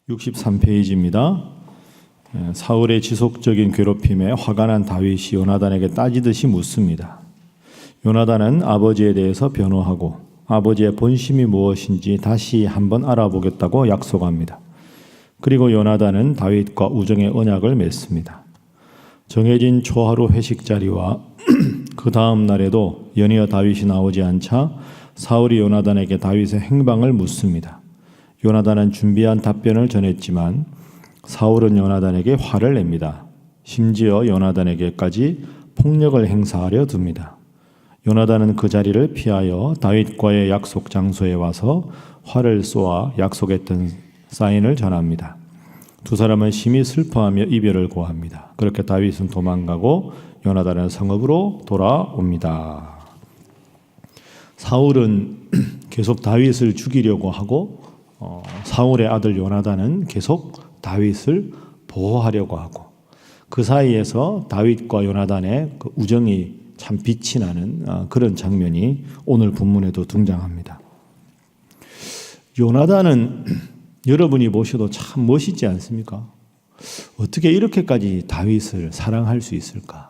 63페이지입니다. 사울의 지속적인 괴롭힘에 화가 난 다윗이 요나단에게 따지듯이 묻습니다. 요나단은 아버지에 대해서 변호하고 아버지의 본심이 무엇인지 다시 한번 알아보겠다고 약속합니다. 그리고 요나단은 다윗과 우정의 언약을 맺습니다. 정해진 초하루 회식 자리와 그 다음 날에도 연이어 다윗이 나오지 않자 사울이 요나단에게 다윗의 행방을 묻습니다. 요나단은 준비한 답변을 전했지만 사울은 요나단에게 화를 냅니다. 심지어 요나단에게까지 폭력을 행사하려 듭니다. 요나단은 그 자리를 피하여 다윗과의 약속 장소에 와서 활을 쏘아 약속했던 사인을 전합니다. 두 사람은 심히 슬퍼하며 이별을 고합니다. 그렇게 다윗은 도망가고 요나단은 성읍으로 돌아옵니다. 사울은 계속 다윗을 죽이려고 하고 사울의 아들 요나단은 계속 다윗을 보호하려고 하고 그 사이에서 다윗과 요나단의 그 우정이 참 빛이 나는 그런 장면이 오늘 본문에도 등장합니다. 요나단은 여러분이 보셔도 참 멋있지 않습니까? 어떻게 이렇게까지 다윗을 사랑할 수 있을까?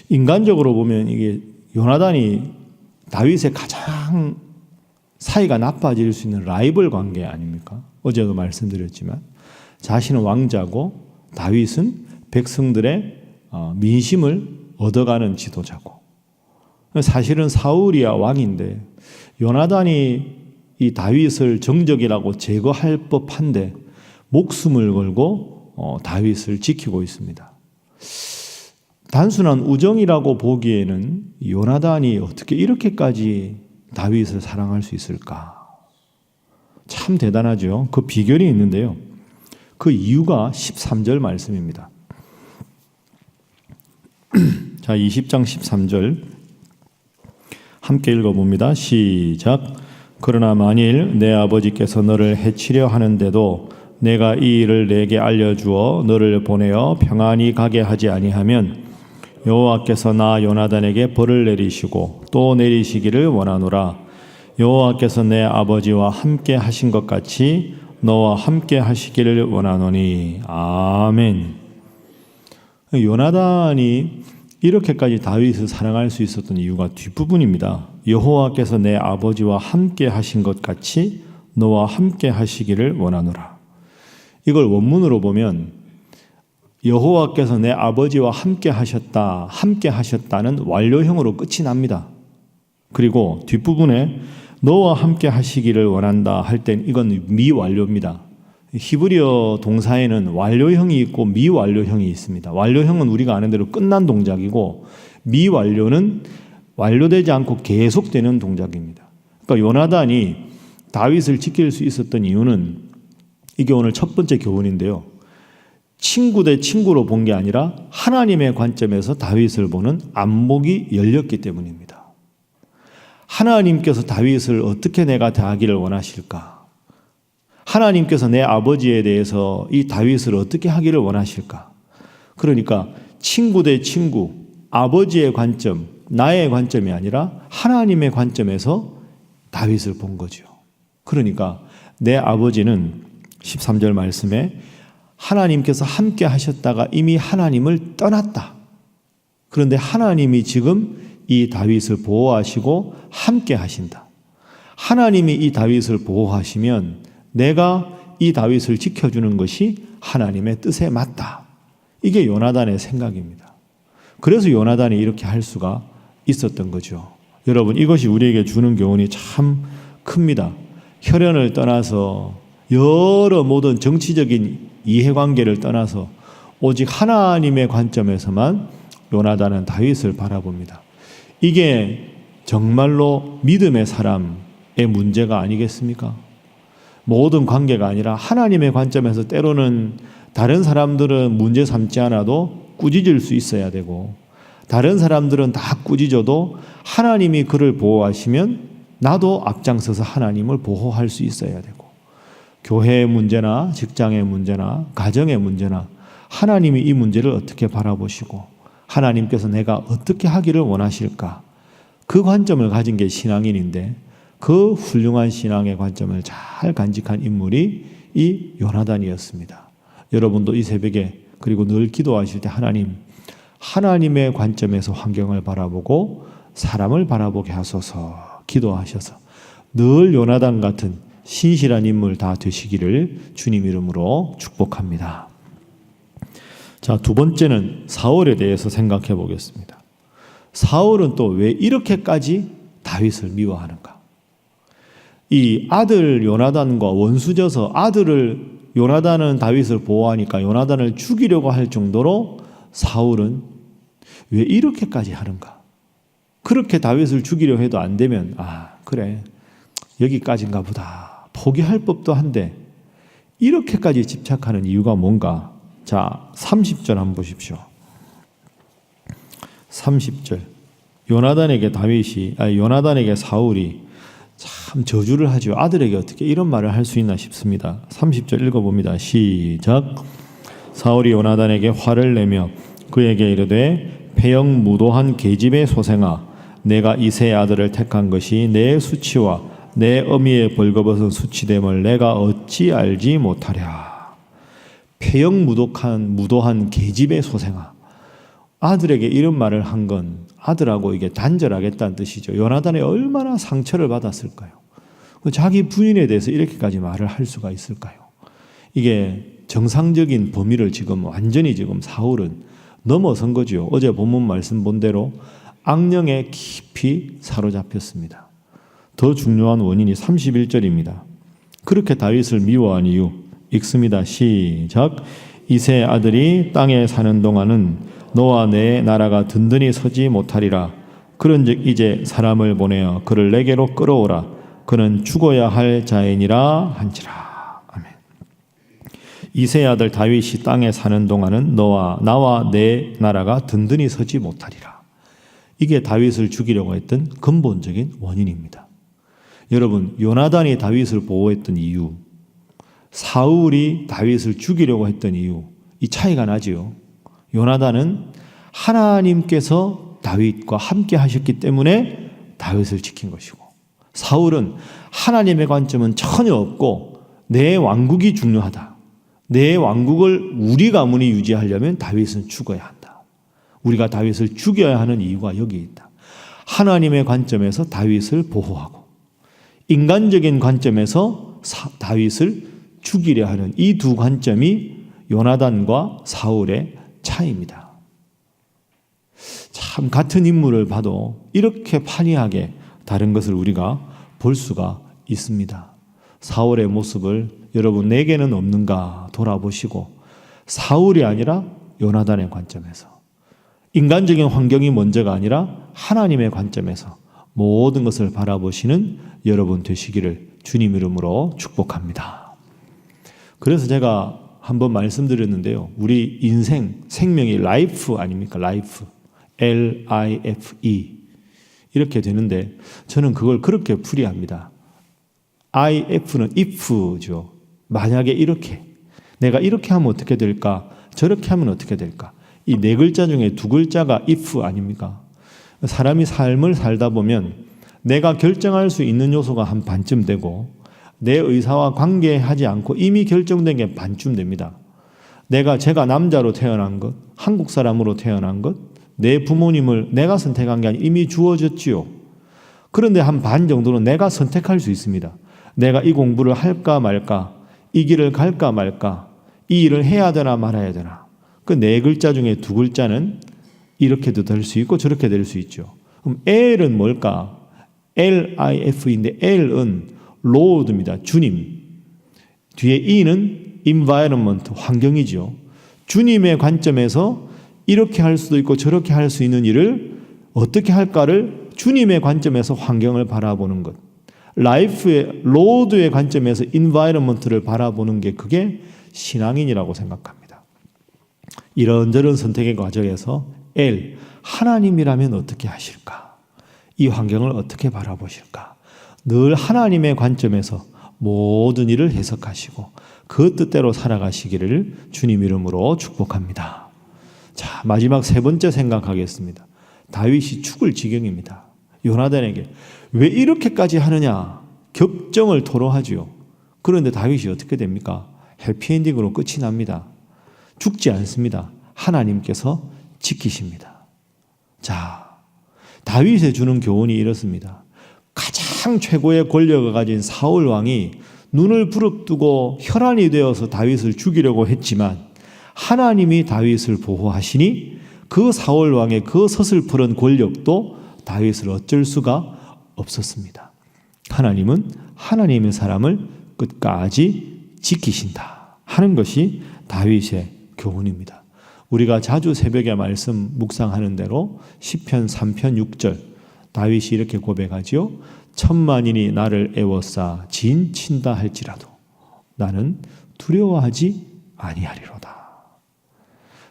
인간적으로 보면 이게 요나단이 다윗의 가장 사이가 나빠질 수 있는 라이벌 관계 아닙니까? 어제도 말씀드렸지만 자신은 왕자고 다윗은 백성들의 민심을 얻어가는 지도자고 사실은 사울이야 왕인데 요나단이 이 다윗을 정적이라고 제거할 법한데 목숨을 걸고 다윗을 지키고 있습니다. 단순한 우정이라고 보기에는 요나단이 어떻게 이렇게까지 다윗을 사랑할 수 있을까? 참 대단하죠. 그 비결이 있는데요. 그 이유가 13절 말씀입니다. 자, 20장 13절 함께 읽어봅니다. 시작. 그러나 만일 내 아버지께서 너를 해치려 하는데도 내가 이 일을 내게 알려주어 너를 보내어 평안히 가게 하지 아니하면 여호와께서 나 요나단에게 벌을 내리시고 또 내리시기를 원하노라. 여호와께서 내 아버지와 함께 하신 것 같이 너와 함께 하시기를 원하노니. 아멘. 요나단이 이렇게까지 다윗을 사랑할 수 있었던 이유가 뒷부분입니다. 여호와께서 내 아버지와 함께 하신 것 같이 너와 함께 하시기를 원하노라. 이걸 원문으로 보면 여호와께서 내 아버지와 함께 하셨다는 완료형으로 끝이 납니다. 그리고 뒷부분에 너와 함께 하시기를 원한다 할 땐 이건 미완료입니다. 히브리어 동사에는 완료형이 있고 미완료형이 있습니다. 완료형은 우리가 아는 대로 끝난 동작이고 미완료는 완료되지 않고 계속되는 동작입니다. 그러니까 요나단이 다윗을 지킬 수 있었던 이유는 이게 오늘 첫 번째 교훈인데요. 친구 대 친구로 본 게 아니라 하나님의 관점에서 다윗을 보는 안목이 열렸기 때문입니다. 하나님께서 다윗을 어떻게 내가 대하기를 원하실까? 하나님께서 내 아버지에 대해서 이 다윗을 어떻게 하기를 원하실까? 그러니까 친구 대 친구, 아버지의 관점, 나의 관점이 아니라 하나님의 관점에서 다윗을 본 거죠. 그러니까 내 아버지는 13절 말씀에 하나님께서 함께 하셨다가 이미 하나님을 떠났다. 그런데 하나님이 지금 이 다윗을 보호하시고 함께 하신다. 하나님이 이 다윗을 보호하시면 내가 이 다윗을 지켜주는 것이 하나님의 뜻에 맞다. 이게 요나단의 생각입니다. 그래서 요나단이 이렇게 할 수가 있었던 거죠. 여러분, 이것이 우리에게 주는 교훈이 참 큽니다. 혈연을 떠나서 여러 모든 정치적인 이해관계를 떠나서 오직 하나님의 관점에서만 요나단은 다윗을 바라봅니다. 이게 정말로 믿음의 사람의 문제가 아니겠습니까? 모든 관계가 아니라 하나님의 관점에서 때로는 다른 사람들은 문제 삼지 않아도 꾸짖을 수 있어야 되고 다른 사람들은 다 꾸짖어도 하나님이 그를 보호하시면 나도 앞장서서 하나님을 보호할 수 있어야 되고 교회의 문제나 직장의 문제나 가정의 문제나 하나님이 이 문제를 어떻게 바라보시고 하나님께서 내가 어떻게 하기를 원하실까? 그 관점을 가진 게 신앙인인데 그 훌륭한 신앙의 관점을 잘 간직한 인물이 이 요나단이었습니다. 여러분도 이 새벽에 그리고 늘 기도하실 때 하나님의 관점에서 환경을 바라보고 사람을 바라보게 하소서 기도하셔서 늘 요나단 같은 신실한 인물 다 되시기를 주님 이름으로 축복합니다. 자, 두 번째는 사울에 대해서 생각해 보겠습니다. 사울은 또 왜 이렇게까지 다윗을 미워하는가? 이 아들 요나단과 원수져서 요나단은 다윗을 보호하니까 요나단을 죽이려고 할 정도로 사울은 왜 이렇게까지 하는가? 그렇게 다윗을 죽이려 해도 안 되면 그래 여기까지인가 보다 포기할 법도 한데 이렇게까지 집착하는 이유가 뭔가? 자, 30절 한번 보십시오. 30절 요나단에게 사울이 참 저주를 하죠. 아들에게 어떻게 이런 말을 할 수 있나 싶습니다. 30절 읽어봅니다. 시작. 사울이 요나단에게 화를 내며 그에게 이르되 패역무도한 계집의 소생아, 내가 이새의 아들을 택한 것이 내 수치와 내 어미의 벌거벗은 수치됨을 내가 어찌 알지 못하랴. 패역무도한 계집의 소생아. 아들에게 이런 말을 한 건 아들하고 이게 단절하겠다는 뜻이죠. 요나단이 얼마나 상처를 받았을까요? 자기 부인에 대해서 이렇게까지 말을 할 수가 있을까요? 이게 정상적인 범위를 완전히 사울은 넘어선 거죠. 어제 본문 말씀 본 대로 악령에 깊이 사로잡혔습니다. 더 중요한 원인이 31절입니다. 그렇게 다윗을 미워한 이유 읽습니다. 시작. 이새의 아들이 땅에 사는 동안은 너와 내 나라가 든든히 서지 못하리라. 그런즉 이제 사람을 보내어 그를 내게로 끌어오라. 그는 죽어야 할 자이니라 한지라. 아멘. 이새의 아들 다윗이 땅에 사는 동안은 나와 내 나라가 든든히 서지 못하리라. 이게 다윗을 죽이려고 했던 근본적인 원인입니다. 여러분, 요나단이 다윗을 보호했던 이유, 사울이 다윗을 죽이려고 했던 이유, 이 차이가 나지요. 요나단은 하나님께서 다윗과 함께 하셨기 때문에 다윗을 지킨 것이고, 사울은 하나님의 관점은 전혀 없고 내 왕국이 중요하다. 내 왕국을 우리 가문이 유지하려면 다윗은 죽어야 한다. 우리가 다윗을 죽여야 하는 이유가 여기 있다. 하나님의 관점에서 다윗을 보호하고 인간적인 관점에서 다윗을 죽이려 하는 이 두 관점이 요나단과 사울의 차이입니다. 참 같은 인물을 봐도 이렇게 판이하게 다른 것을 우리가 볼 수가 있습니다. 사울의 모습을 여러분 내게는 없는가 돌아보시고 사울이 아니라 요나단의 관점에서 인간적인 환경이 먼저가 아니라 하나님의 관점에서 모든 것을 바라보시는 여러분 되시기를 주님 이름으로 축복합니다. 그래서 제가 한번 말씀드렸는데요. 우리 인생, 생명이 라이프 아닙니까? 라이프. L-I-F-E. 이렇게 되는데 저는 그걸 그렇게 풀이합니다. IF는 if죠. 만약에 이렇게. 내가 이렇게 하면 어떻게 될까? 저렇게 하면 어떻게 될까? 이 네 글자 중에 두 글자가 if 아닙니까? 사람이 삶을 살다 보면 내가 결정할 수 있는 요소가 한 반쯤 되고 내 의사와 관계하지 않고 이미 결정된 게 반쯤 됩니다. 제가 남자로 태어난 것, 한국 사람으로 태어난 것, 내 부모님을 내가 선택한 게 아니라 이미 주어졌지요. 그런데 한 반 정도는 내가 선택할 수 있습니다. 내가 이 공부를 할까 말까, 이 길을 갈까 말까, 이 일을 해야 되나 말아야 되나. 그 네 글자 중에 두 글자는 이렇게도 될 수 있고 저렇게 될 수 있죠. 그럼 L은 뭘까? L-I-F인데 L은 Lord입니다. 주님. 뒤에 E는 environment, 환경이죠. 주님의 관점에서 이렇게 할 수도 있고 저렇게 할 수 있는 일을 어떻게 할까를 주님의 관점에서 환경을 바라보는 것. 라이프의 로드의 관점에서 environment를 바라보는 게 그게 신앙인이라고 생각합니다. 이런저런 선택의 과정에서 L, 하나님이라면 어떻게 하실까? 이 환경을 어떻게 바라보실까? 늘 하나님의 관점에서 모든 일을 해석하시고 그 뜻대로 살아가시기를 주님 이름으로 축복합니다. 자, 마지막 세 번째 생각하겠습니다. 다윗이 죽을 지경입니다. 요나단에게 왜 이렇게까지 하느냐 격정을 토로하지요. 그런데 다윗이 어떻게 됩니까? 해피엔딩으로 끝이 납니다. 죽지 않습니다. 하나님께서 지키십니다. 자, 다윗에 주는 교훈이 이렇습니다. 가장 최고의 권력을 가진 사울 왕이 눈을 부릅뜨고 혈안이 되어서 다윗을 죽이려고 했지만 하나님이 다윗을 보호하시니 그 사울 왕의 그 서슬프른 권력도 다윗을 어쩔 수가 없었습니다. 하나님은 하나님의 사람을 끝까지 지키신다 하는 것이 다윗의 교훈입니다. 우리가 자주 새벽에 말씀 묵상하는 대로 시편 3편 6절 다윗이 이렇게 고백하지요. 천만인이 나를 애워싸 진친다 할지라도 나는 두려워하지 아니하리로다.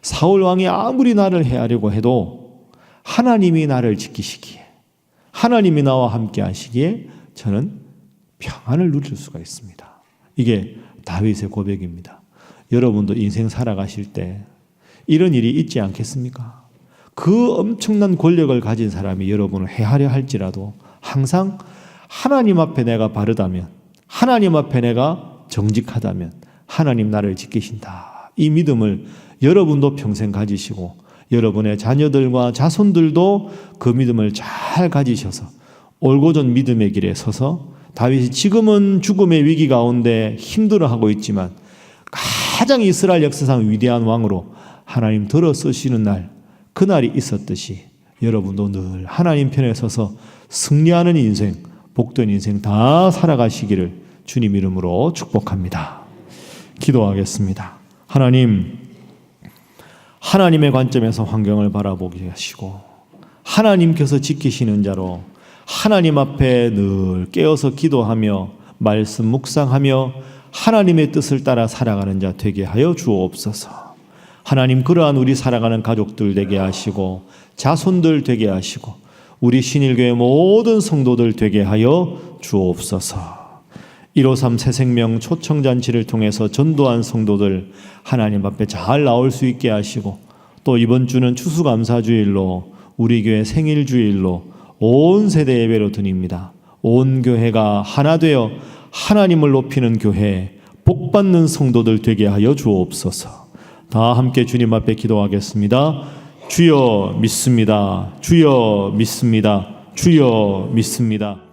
사울 왕이 아무리 나를 해하려고 해도 하나님이 나를 지키시기에 하나님이 나와 함께 하시기에 저는 평안을 누릴 수가 있습니다. 이게 다윗의 고백입니다. 여러분도 인생 살아가실 때 이런 일이 있지 않겠습니까? 그 엄청난 권력을 가진 사람이 여러분을 해하려 할지라도 항상 하나님 앞에 내가 바르다면, 하나님 앞에 내가 정직하다면 하나님 나를 지키신다. 이 믿음을 여러분도 평생 가지시고 여러분의 자녀들과 자손들도 그 믿음을 잘 가지셔서 올곧은 믿음의 길에 서서 다윗이 지금은 죽음의 위기 가운데 힘들어하고 있지만 가장 이스라엘 역사상 위대한 왕으로 하나님 들어 쓰시는 날, 그날이 있었듯이 여러분도 늘 하나님 편에 서서 승리하는 인생, 복된 인생 다 살아가시기를 주님 이름으로 축복합니다. 기도하겠습니다. 하나님, 하나님의 관점에서 환경을 바라보게 하시고 하나님께서 지키시는 자로 하나님 앞에 늘 깨어서 기도하며 말씀 묵상하며 하나님의 뜻을 따라 살아가는 자 되게 하여 주옵소서. 하나님, 그러한 우리 살아가는 가족들 되게 하시고 자손들 되게 하시고 우리 신일교회 모든 성도들 되게 하여 주옵소서. 153 새생명 초청잔치를 통해서 전도한 성도들 하나님 앞에 잘 나올 수 있게 하시고 또 이번 주는 추수감사주일로 우리 교회 생일주일로 온 세대 예배로 드립니다. 온 교회가 하나 되어 하나님을 높이는 교회, 복받는 성도들 되게 하여 주옵소서. 다 함께 주님 앞에 기도하겠습니다. 주여 믿습니다. 주여 믿습니다. 주여 믿습니다.